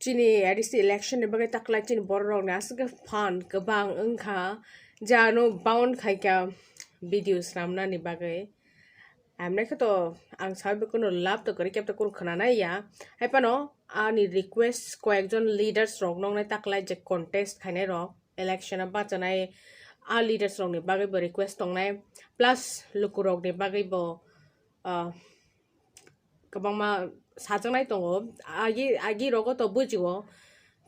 Chini adisi election ni bagai taklai chini borok ni asuk fan kebang engkha jano bound khai ka videos ramna ni bagai amne khato ang sabe kono lab to kari kepta kon khana na ya hai pano ani request ko ekjon leaders rok nong na taklai je contest khaine rok election ba chanai a leaders rok ni bagai bo request tong nai plus lukurok ni bagai bo kabang ma sajang nai tongo agi rogo to bujiwo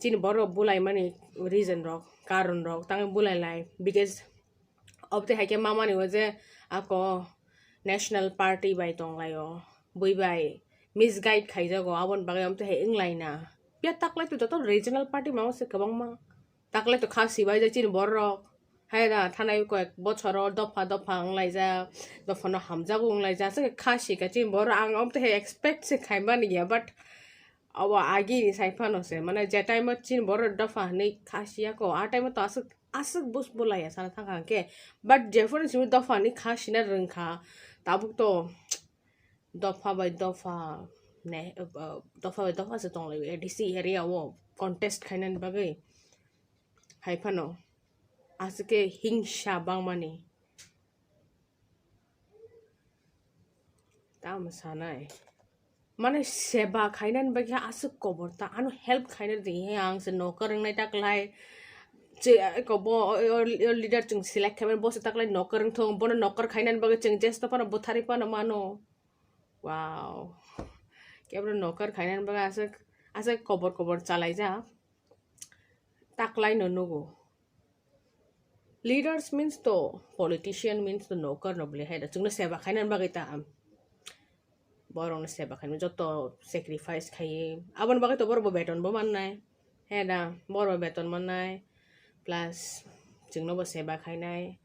chini boro bulai mani reason rok karon rok tang bulai lai because of the haike mama ni waje ako national party by tong layo bui bai misguide khai jago abon bagai amte he inglai na pia taklai to to regional party ma se kabang ma taklai to khasi bai ja chini boro haida thanai ko ek bochoro dofa dofa anglai ja dofa no hamjago anglai ja se khasi ka chini boro ang amte he expect se khai mani ya but awa agi ni saifano se mane je time chini boro dofa nei khasiya ko a time to asuk bus bolaya sana thanga ke but jefon chimi dofa ni khasina rengkha tabuk to dofa by dofa ne dofa by dofa se tong lai dc area wo contest khainan bagai haifano asike hingsha bangmani tam sanai mane seba khainan bagya asuk koborta anu help khainan de he ang se noker nai taklai che ko bo leader chung select khamen bo se taklai noker thong bo noker khainan bagya chung jesta pana bothari pana mano wow kebro noker khainan bagya asuk kobor chalai ja taklai no nugo leaders means to politician means to noker noble he da chung seba khainan bagya ta borong na seba khain joto sacrifice khai abon bagai to bor bo beton bo mannai heda bor bo beton mannai plus jingno bo seba khainai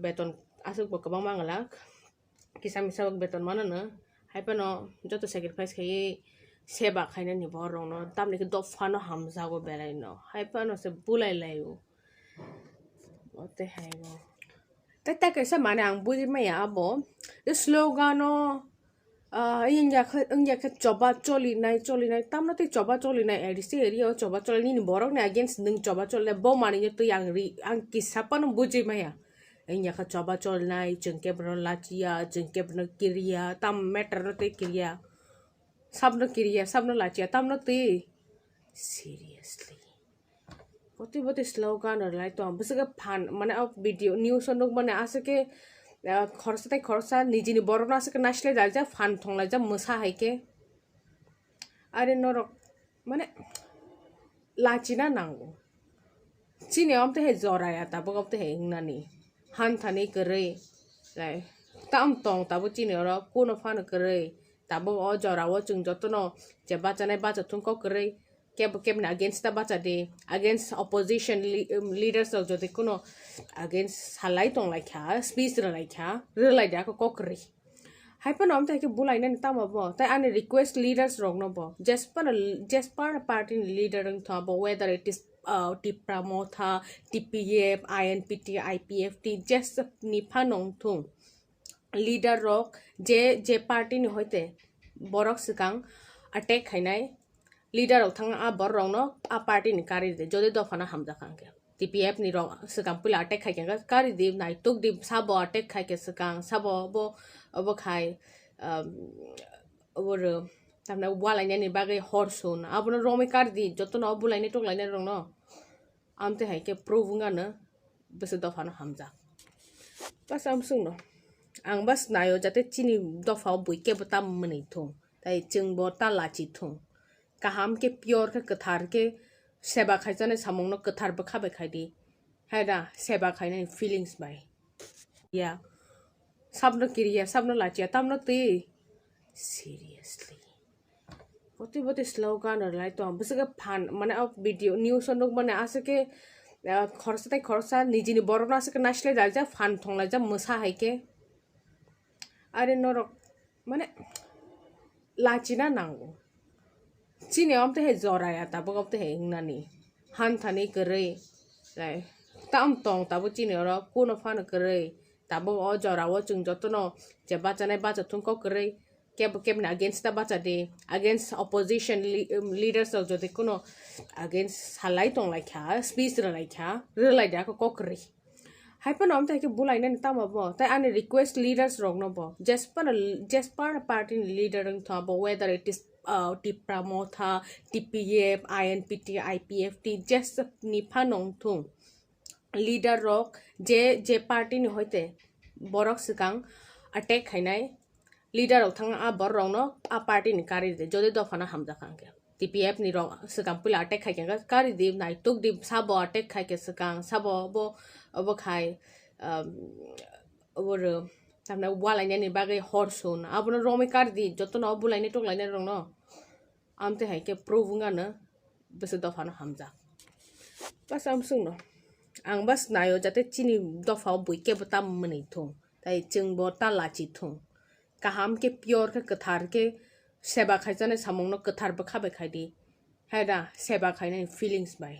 beton asuk bo kabang mangalak kisam misawak beton manana haipano joto sacrifice khai seba khaina ni borong no tamni ke do fano hamjago belai no haipano se bulai layo ote haibo ta kaisa mane ang buji maya abo the slogan no इंजा के चोबा चोली नाइ तामना ते चोबा चोली नाइ ADC area चोबा चोली नि borok ni against ning चोबा चोली bo mani tu yang ri ang kisapan buji maya इंजा का चोबा चोली नाइ जंके बनो लाचिया जंके बनो किरिया tam meter no te किरिया सबनो लाचिया तामना ते seriously बोते slogan और लाई तो हम बस के फान माने अब वीडियो न्यूज़ और माने आसे के खरसा निजिनि बरना से नासले जा फान थंला जा मोसा हाइके आरे नरक माने लाचिना नांगो चिने हमते हे जराया ताबो गबते हे इंगनानि हान थाने करे लाइ ताम तंग ताबो चिने र कोनो फान करे ताबो अ जरावो जों जतनो जे बाचानाय बाचाथुं को करे केब ना against the bacha de against opposition leaders of the kono against halai tong like ha speech like ha relai da ko kokri hyper nom ta ke bulai na ta mo bo ta ani request leaders rong no bo just par party leader ng tha bo whether it is tipra motha tpf inpt ipft just ni phanong thung leader rok je party ni hoite borok sikang attack khainai leader of thang a borong no a party ni kari de jode do fana hamja kangke tpf ni rong sekam pula attack khai ke kari de nai tuk di sabo attack khai ke sekang sabo bo khai obor tamna wala ni bagai horsun abono romi kari di joto no bulai ni tok lai rong no amte hai ke provunga na bes do fana hamja pas am sung no ang bas nayo jate chini do fa bui ke botam mani thong tai chung bo ta la chi thong kaham ke pure ke kathar ke seba khaijane samong no kathar ba khabe khaidi haida seba khaina feelings bai ya sabno kiriya sabno lachia tamno te seriously bote slogan or lai to ambusga fan mane of video news on mane ase ke खरसा निजिनि बरना से नासले जा फान थंला जा मोसा हाइके आरे नरक माने लाचिना नांगो चिने हमते हे जराया ताबो गबते हे इंगनानि हान थाने करे लाइ ताम तंग ताबो चिने र कोनो फान करे ताबो अ जरावो जों जतनो जे बाचानाय बाचाथुं को करे केब ना against ता बाचा दे against opposition leaders जो दे कोनो against हालाई तों लाइक क्या speech लाइक क्या रिलाई दा को कोकरी हाइपन हम ताके बुलाई ने ता मबो ता आने request leaders रोग न बो just पर party leader रंग था बो whether it is tipra motha TPF INPT IPFT just निफा नों थुं leader rock जे party नि होते borok sikang attack खाइनाय leader of thang a borong no a party ni kari de jodi do fana hamza kange TPF ni rong sekang pula attack khai ke kari de nai tuk di sabo attack khai ke sekang sabo bo khai over tamna wala ni bagai horsun abuna romi kari di joto no bulai ni tuk lai ne rong no amte hai ke provunga na bese do fana hamza bas am sung no ang bas nayo jate chini do fa bui ke botam mani thong tai chung bo ta la chi thong kaham ke pure ke kathar ke seba khai jane samong no kathar ba khabe khai di haida seba khai na feelings bai